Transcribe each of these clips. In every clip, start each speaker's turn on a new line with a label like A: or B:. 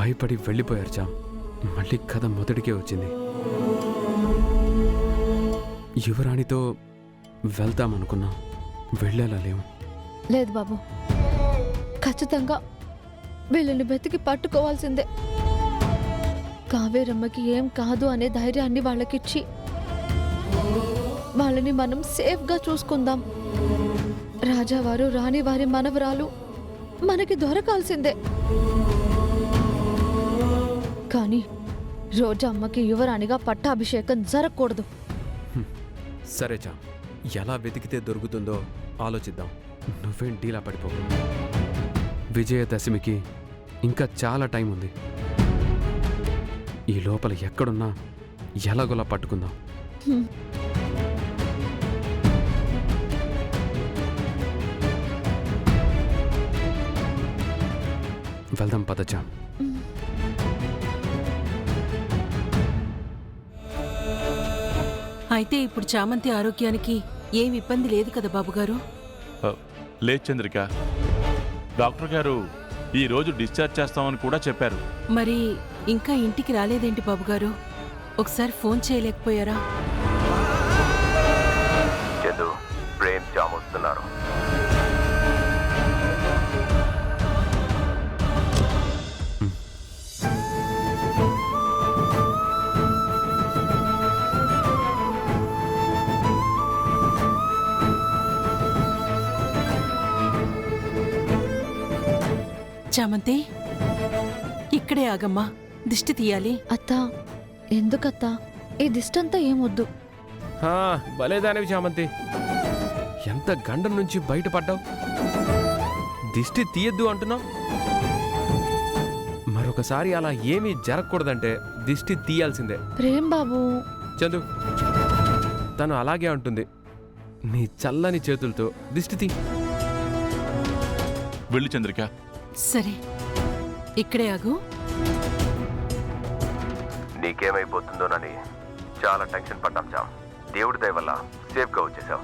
A: భయపడి వెళ్ళిపోయారు చామ్. మళ్ళీ కథ మొదటికే వచ్చింది. యువరాణితో వెళ్తామనుకున్నాం, వెళ్ళేలా లేము.
B: లేదు బాబు, ఖచ్చితంగా వీళ్ళని వెతికి పట్టుకోవాల్సిందే. కావేరమ్మకి ఏం కాదు అనే ధైర్యాన్ని వాళ్ళకిచ్చి వాళ్ళని మనం సేఫ్గా చూసుకుందాం. రాజావారు రాణివారి మనవరాలు మనకి దొరకాల్సిందే. కానీ రోజమ్మకి యువరాణిగా పట్టాభిషేకం జరగకూడదు.
A: సరే చామ్, ఎలా వెతికితే దొరుకుతుందో ఆలోచిద్దాం. నువ్వేం డీలా పడిపోకు. విజయదశమికి ఇంకా చాలా టైం ఉంది. ఈ లోపల ఎక్కడున్నా ఎలాగోలా పట్టుకుందాం. వెళ్దాం పద చామ్.
C: అయితే ఇప్పుడు చామంతి ఆరోగ్యానికి ఏం ఇబ్బంది లేదు కదా బాబుగారు?
D: లేదు చంద్రిక, డాక్టర్ గారు ఈ రోజు డిశ్చార్జ్ చేస్తామని కూడా చెప్పారు.
C: మరి ఇంకా ఇంటికి రాలేదేంటి బాబుగారు? ఒకసారి ఫోన్ చేయలేకపోయారా?
E: చందు, ప్రేమ్ చామ్ వస్తున్నారు.
C: చామంతి, ఇక్కడే ఆగమ్మా, దిష్టి తీయాలి.
B: అత్తా, ఎందుకత్తా? ఈ దిష్టంతా ఏమొద్దు.
A: భలేదానివి చామంతి, ఎంత గండం నుంచి బయటపడ్డావు. దిష్టి తీయద్దు అంటున్నావు. మరొకసారి అలా ఏమీ జరగకూడదంటే దిష్టి తీయాల్సిందే.
B: ప్రేమ్ బాబు.
A: చందు, తను అలాగే అంటుంది. నీ చల్లని చేతులతో దిష్టి తీ.
D: వెళ్ళు చంద్రిక.
C: సరే, ఇక్కడే ఆగు.
E: నీకేమైపోతుందోనని చాలా టెన్షన్ పడ్డాం చామ్. దేవుడి దయ వల్ల సేఫ్గా వచ్చేసాం.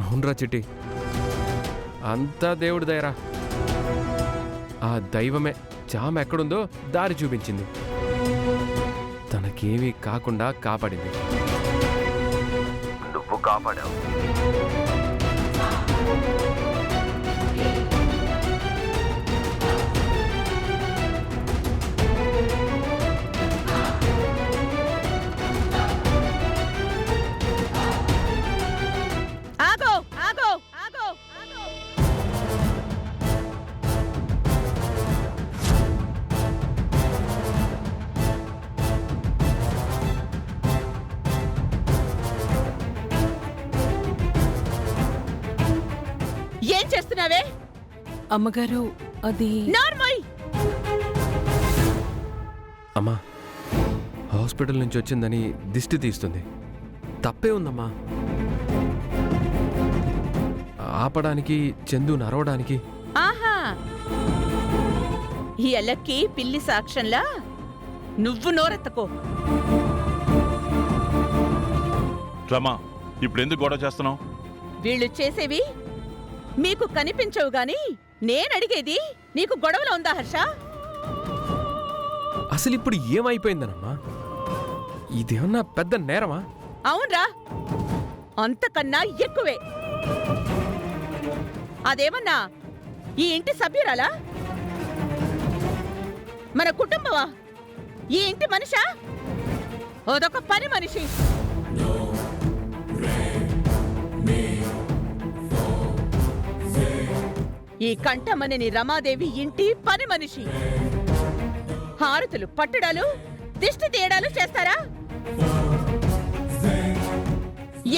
A: అవునరా చిట్టి, అంతా దేవుడి దయరా. ఆ దైవమే చామ ఎక్కడుందో దారి చూపించింది. తనకేమీ కాకుండా కాపాడింది.
E: నువ్వు కాపాడావు.
F: ఏం చేస్తున్నావే?
C: అమ్మగారు, అది
F: నార్మల్.
A: అమ్మా, హాస్పిటల్ నుంచి వచ్చిందని దిష్టి తీస్తుంది. తప్పే ఉందమ్మా. ఆపడానికి, చందు నరవడానికి.
F: ఆహా, ఈ ఎలక్కి పిల్లి సాక్ష్యంలా నువ్వు నోరెత్తకో.
D: రమా, ఇప్పుడెందుకు గొడవ చేస్తున్నావు?
F: వీళ్ళు చేసేవి మీకు కనిపించవు గాని నేనడిగేది నీకు గొడవలో ఉందా హర్ష?
A: అసలు ఇప్పుడు ఏమైపోయిందనమ్మా? ఇదేమన్నా పెద్ద నేరమా?
F: అవునరా, అంతకన్నా ఎక్కువే. అదేమన్నా ఈ ఇంటి సభ్యురాలా? మన కుటుంబమా? ఈ ఇంటి మనిషా? అదొక పని మనిషి. ఈ కంఠమని రమాదేవి ఇంటి పని మనిషి. హారతులు పట్టడాలు, దిష్టి తీయడాలు చేస్తారా?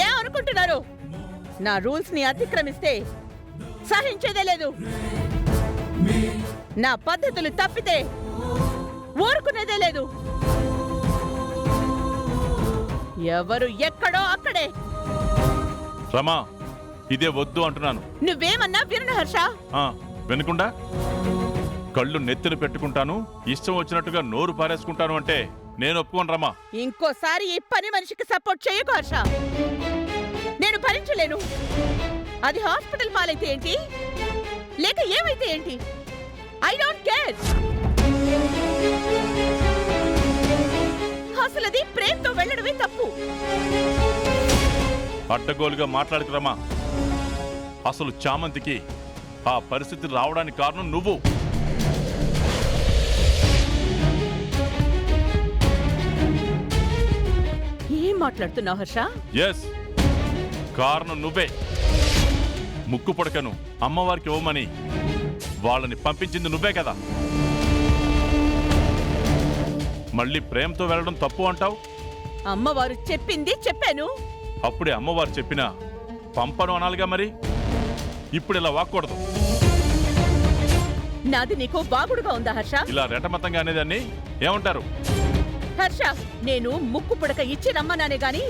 F: ఏ అనుకుంటున్నారు? నా రూల్స్ ని అతిక్రమిస్తే సహించేదే లేదు. నా పద్ధతులు తప్పితే ఊరుకునేదే లేదు. ఎవరు ఎక్కడో అక్కడే.
D: రమా, ఇదే వద్దు అంటున్నాను.
F: నువ్వేమన్నా వినను హర్ష.
D: వినకుండా కళ్ళు నెత్తిన పెట్టుకుంటాను, ఇష్టం వచ్చినట్టుగా నోరు పారేసుకుంటాను అంటే నేను ఒప్పుకోను రమా.
F: ఇంకోసారి ఈ పని మనిషికి సపోర్ట్ చేయకు హర్ష. నేను భరించలేను. అది హాస్పిటల్ పాలైతే ఏంటి, లేక ఏమైతే ఏంటి, ఐ డోంట్ కేర్. అన్నది ప్రేమతో వెళ్ళడమే తప్పు.
D: అడ్డగోలుగా మాట్లాడకు రమా. అసలు చామంతికి ఆ పరిస్థితి రావడానికి కారణం నువ్వు.
F: ఏం మాట్లాడుతున్నావు హర్ష?
D: ఎస్, కారణం నువ్వే. ముక్కు పొడకను అమ్మవారికి ఇవ్వమని వాళ్ళని పంపించింది నువ్వే కదా. మళ్ళీ ప్రేమతో వెళ్ళడం తప్పు అంటావు.
F: అమ్మవారు చెప్పింది చెప్పాను.
D: అప్పుడే అమ్మవారు చెప్పినా పంపను అనాలిగా మరి. ఇప్పుడు ఇలా వాక్కూడదు.
F: నాది నీకు బాగుడుగా ఉందా హర్ష?
D: ఇలా రెటమతంగా అనేదాన్ని ఏమంటారు?
F: హర్ష, నేను ముక్కు పుడక ఇచ్చి రమ్మన్నానే గాని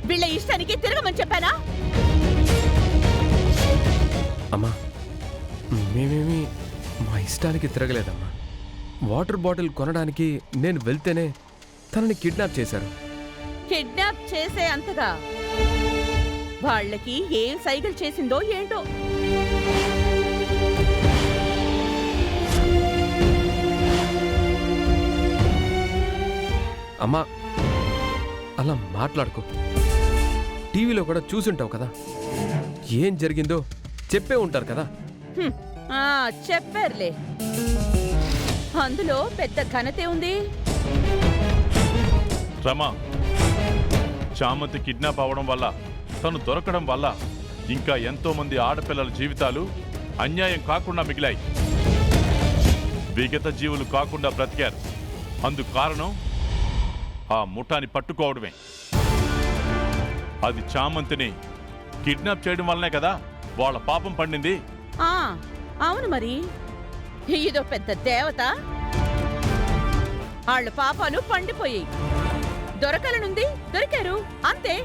F: వీళ్ళ ఇష్టానికి తిరగమని చెప్పానా?
A: అమ్మా, మేమేమి మా ఇష్టానికి తిరగలేదమ్మా. వాటర్ బాటిల్ కొనడానికి నేను వెళ్తేనే తనని కిడ్నాప్ చేశారు.
F: కిడ్నాప్ చేసే అంతగా వాళ్ళకి ఏం సైకిల్ చేసిందో ఏంటో.
A: అమ్మా, అలా మాట్లాడుకో. టీవీలో కూడా చూసుంటావు కదా, ఏం జరిగిందో చెప్పే ఉంటారు కదా.
F: హ్మ్, ఆ, చెప్పారులే. అందులో పెద్ద ఘనతే ఉంది.
D: రమా, చామంతి కిడ్నాప్ అవడం వల్ల, తను దొరకడం వల్ల ఇంకా ఎంతో మంది ఆడపిల్లల జీవితాలు అన్యాయం కాకుండా మిగిలాయి. విగత జీవులు కాకుండా బ్రతికారు. అందుకు కారణం ఆ ముఠాని పట్టుకోవడమే. అది చామంతిని కిడ్నాప్ చేయడం వల్లనే కదా వాళ్ళ పాపం పండింది.
F: ఆ, అవును మరి. ఇదో పెద్ద దేవత. వాళ్ళ పాపాలు పండిపోయాయి. దొరకలనుంది, దొరికారు, అంతే.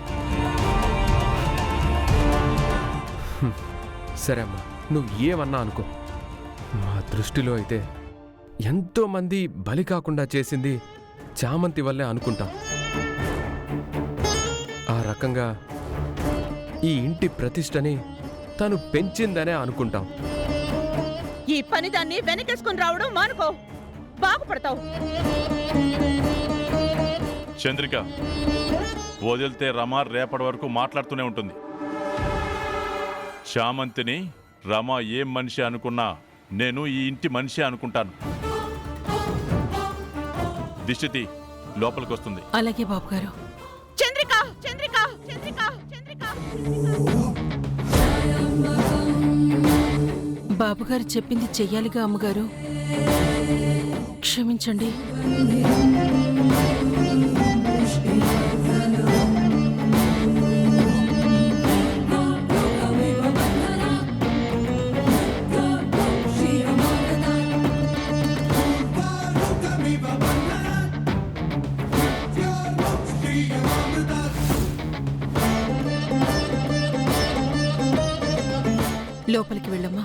A: సరే అమ్మా, నువ్వు ఏమన్నా అనుకో. మా దృష్టిలో అయితే ఎంతో మంది బలి కాకుండా చేసింది చామంతి వల్లే అనుకుంటాం. ఆ రకంగా ఈ ఇంటి ప్రతిష్టని తను పెంచిందనే అనుకుంటాం.
F: ఈ పని దాన్ని వెనకేసుకుని రావడం మానుకో, బాగుపడతావు.
D: చంద్రిక, వదిలితే రమ రేపటి వరకు మాట్లాడుతూనే ఉంటుంది. చామంతిని రమ ఏం మనిషి అనుకున్నా నేను ఈ ఇంటి మనిషి అనుకుంటాను. దిష్టి లోపలికొస్తుంది.
C: అలాగే బాబుగారు.
F: చంద్రిక, చంద్రిక, చంద్రిక, చంద్రిక.
C: బాబుగారు చెప్పింది చెయ్యాలిగా అమ్మగారు. క్షమించండి. లోపలికి వెళ్ళమ్మా.